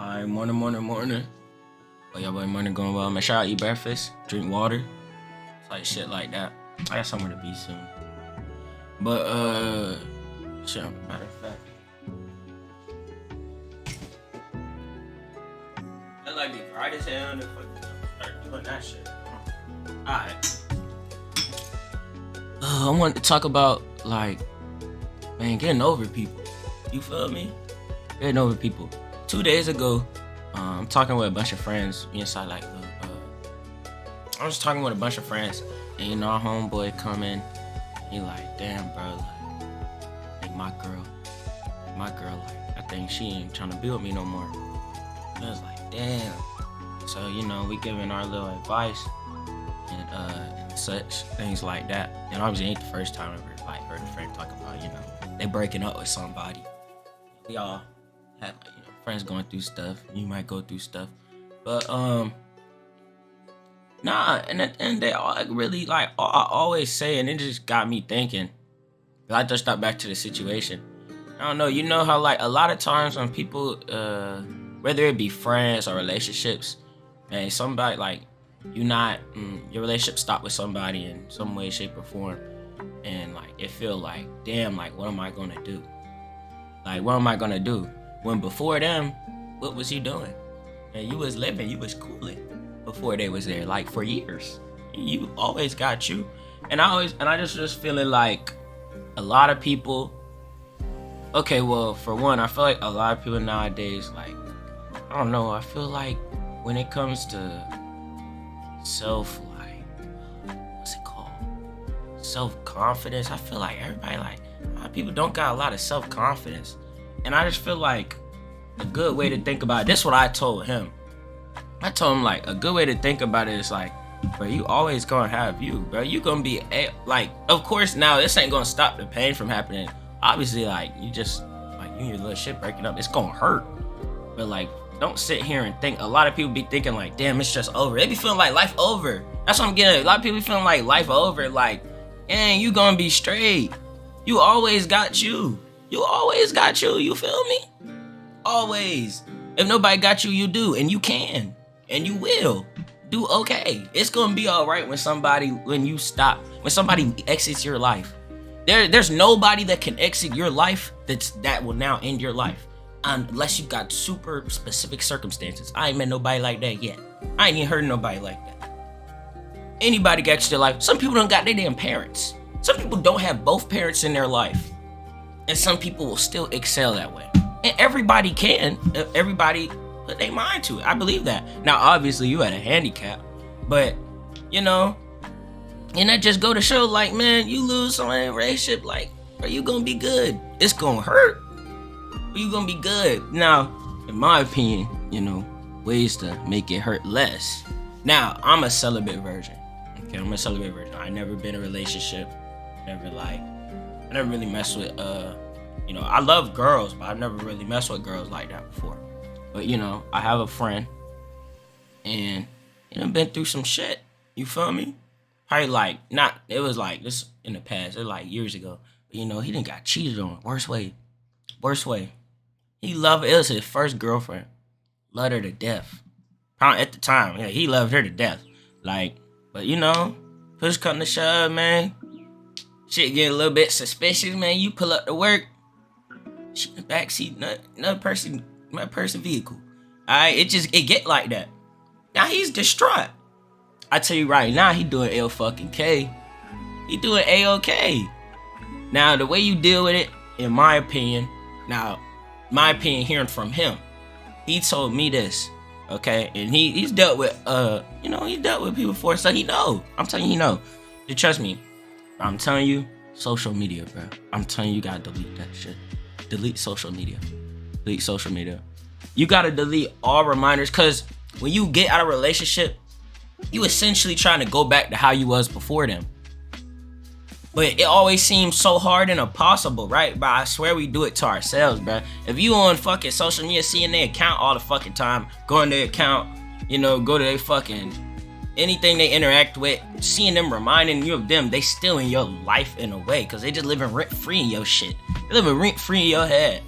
Alright, morning. Oh, y'all boy morning going well. Make sure I eat breakfast, drink water, like shit like that. I got somewhere to be soon. But shit, matter of fact. That like be bright as hell and start doing that shit. Alright. I wanted to talk about like, man, getting over people. You feel me? Getting over people. 2 days ago, I'm talking with a bunch of friends. We inside like, I was talking with a bunch of friends, and you know, our homeboy come in. He like, damn, bro, like my girl, like I think she ain't trying to be with me no more. And I was like, damn. So you know, we giving our little advice and such things like that. And obviously, it ain't the first time I ever like heard a friend talk about, you know, they breaking up with somebody. We all have like, you know, friends going through stuff. You might go through stuff, but nah. And they all like, really like I always say, and it just got me thinking. I just thought back to the situation. I don't know. You know how like a lot of times when people, whether it be friends or relationships, man, somebody like you not your relationship stopped with somebody in some way, shape, or form, and like it feel like, damn, like what am I gonna do? Like what am I gonna do? When before them, what was you doing? And you was living, you was cooling before they was there, like for years. You always got you. And I just feeling like a lot of people, okay, well, for one, I feel like a lot of people nowadays, like, I don't know, I feel like when it comes to self-confidence, I feel like everybody, like, a lot of people don't got a lot of self-confidence. And I just feel like a good way to think about it, this is what I told him. I told him, like, a good way to think about it is like, bro, you always gonna have you, bro. You gonna be, like, of course, now this ain't gonna stop the pain from happening. Obviously, like, you just, like, you and your little shit breaking up, it's gonna hurt. But, like, don't sit here and think. A lot of people be thinking, like, damn, it's just over. They be feeling like life over. That's what I'm getting at. A lot of people be feeling like life over. Like, dang, you gonna be straight. You always got you. You always got you. You feel me? Always. If nobody got you, you do. And you can. And you will. Do okay. It's gonna be alright when somebody exits your life. There's nobody that can exit your life that will now end your life. Unless you got super specific circumstances. I ain't met nobody like that yet. I ain't even heard nobody like that. Anybody can exit their life. Some people don't got their damn parents. Some people don't have both parents in their life. And some people will still excel that way. And everybody can. Everybody put their mind to it. I believe that. Now, obviously, you had a handicap. But, you know, and that just go to show, like, man, you lose someone in a relationship, like, are you gonna be good? It's gonna hurt. But you gonna be good. Now, in my opinion, you know, ways to make it hurt less. Now, I'm a celibate virgin. Okay, I'm a celibate virgin. I never been in a relationship. I never really messed with, you know, I love girls, but I've never really messed with girls like that before. But, you know, I have a friend, and, you know, been through some shit. You feel me? Probably like, it was like, this in the past, it was like years ago. But, you know, he done got cheated on. Worst way. He loved, it was his first girlfriend. Loved her to death. Probably at the time, yeah, he loved her to death. Like, but, you know, push come to shove, man. Shit get a little bit suspicious, man. You pull up to work, she in the backseat, another person vehicle. Alright, it get like that. Now he's distraught. I tell you right now, he doing L-fucking-K. He doing A-OK. Now, the way you deal with it, in my opinion, hearing from him, he told me this, okay? And he's dealt with, you know, he dealt with people before, so he know. I'm telling you, he know. You trust me. I'm telling you, social media, bro. I'm telling you, you gotta delete that shit. Delete social media. Delete social media. You gotta delete all reminders, because when you get out of a relationship, you essentially trying to go back to how you was before them. But it always seems so hard and impossible, right? But I swear we do it to ourselves, bro. If you on fucking social media seeing their account all the fucking time, go on their account, you know, go to their fucking anything they interact with, seeing them reminding you of them, they still in your life in a way, because they just living rent free in your shit. They living rent free in your head.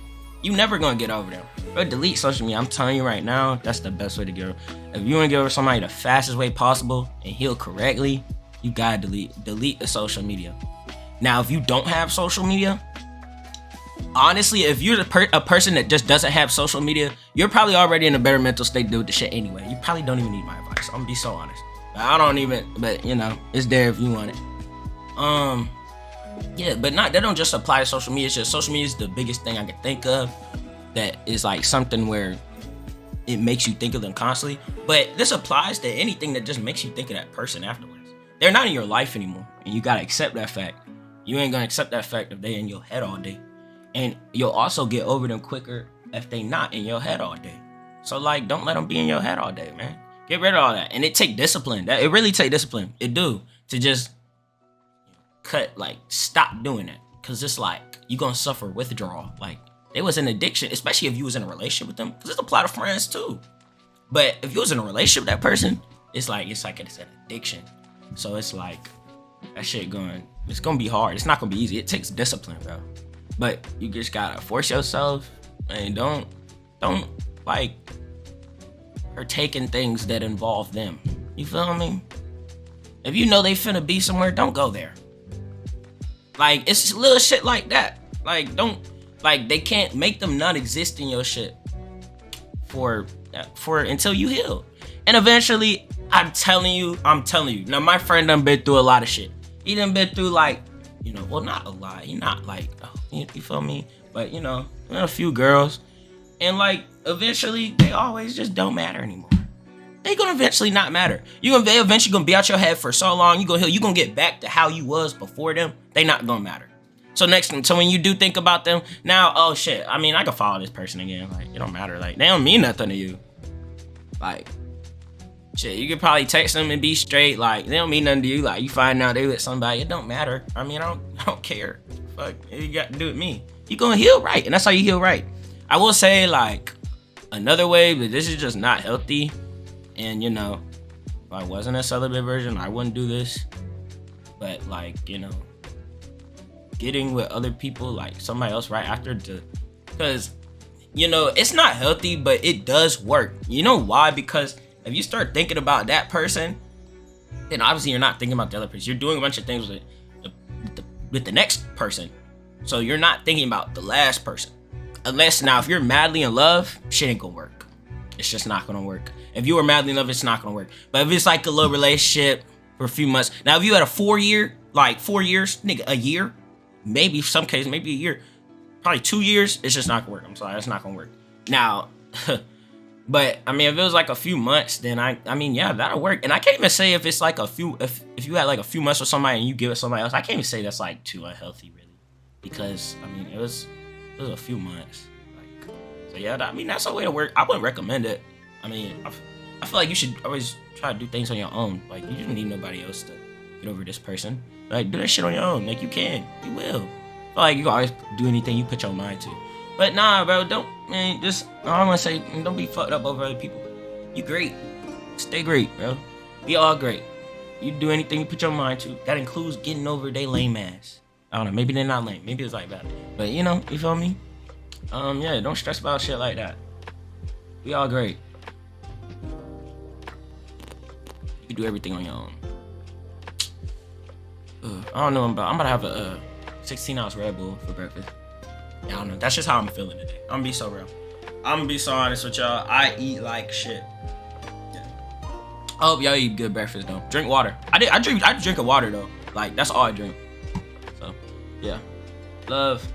You never gonna get over them. Bro, delete social media. I'm telling you right now, that's the best way to get over. If you wanna get over somebody the fastest way possible and heal correctly, you gotta delete the social media. Now, if you don't have social media, honestly, if you're a person that just doesn't have social media, you're probably already in a better mental state to do the shit anyway. You probably don't even need my advice. I'm gonna be so honest. I don't even, but you know, it's there if you want it. Yeah, but that don't just apply to social media. It's just social media is the biggest thing I can think of that is like something where it makes you think of them constantly. But this applies to anything that just makes you think of that person afterwards. They're not in your life anymore, and you gotta accept that fact. You ain't gonna accept that fact if they in your head all day. And you'll also get over them quicker if they not in your head all day. So like, don't let them be in your head all day, man. Get rid of all that. And it take discipline. It really take discipline. It do. To just stop doing that. Cause it's like, you gonna suffer withdrawal. Like, it was an addiction, especially if you was in a relationship with them. Cause it's a lot of friends too. But if you was in a relationship with that person, it's an addiction. So it's like, that shit it's gonna be hard. It's not gonna be easy. It takes discipline, bro. But you just gotta force yourself and don't like partake in things that involve them. You feel me? If you know they finna be somewhere, don't go there. Like, it's little shit like that. Like, they can't make them non-exist in your shit for until you heal. And eventually, I'm telling you. Now, my friend done been through a lot of shit. He done been through well, not a lot. He not you feel me? But a few girls, and eventually they always just don't matter anymore. They gonna eventually not matter. They eventually gonna be out your head for so long. You gonna heal. You gonna get back to how you was before them. They not gonna matter. So when you do think about them now, oh shit. I mean, I can follow this person again. It don't matter. They don't mean nothing to you. Shit, you could probably text them and be straight. They don't mean nothing to you. You find out they with somebody, it don't matter. I mean, I don't care. Fuck, you got to do with me. You gonna heal right, and that's how you heal right. I will say another way, but this is just not healthy. And if I wasn't a celibate version, I wouldn't do this. But getting with other people, somebody else right after, because it's not healthy, but it does work. You know why? Because if you start thinking about that person, then obviously you're not thinking about the other person. You're doing a bunch of things with the next person. So you're not thinking about the last person. Unless now, if you're madly in love, shit ain't gonna work. It's just not gonna work. If you were madly in love, it's not gonna work. But if it's a little relationship for a few months. Now, if you had a 4 year, 4 years, nigga, a year, maybe some cases, maybe a year, probably 2 years, it's just not gonna work. I'm sorry, it's not gonna work. Now, but I mean, if it was a few months, then I mean, yeah, that'll work. And I can't even say if it's if you had a few months with somebody and you give it to somebody else, I can't even say that's too unhealthy, really, because I mean, it was a few months. So yeah, I mean, that's a way to work. I wouldn't recommend it. I mean, I feel like you should always try to do things on your own. You don't need nobody else to get over this person. Do that shit on your own. You can. You will. I feel like you can always do anything you put your mind to. But nah, bro, I want to say, don't be fucked up over other people. You great. Stay great, bro. Be all great. You do anything you put your mind to. That includes getting over their lame ass. I don't know, maybe they're not lame. Maybe it's that. But you feel me? Yeah, don't stress about shit like that. Be all great. You can do everything on your own. I don't know, I'm about to have a 16-ounce Red Bull for breakfast. I don't know. That's just how I'm feeling today. I'm gonna be so real. I'm gonna be so honest with y'all. I eat like shit. Yeah. I hope y'all eat good breakfast though. Drink water. I drink a water though. That's all I drink. So, yeah. Love.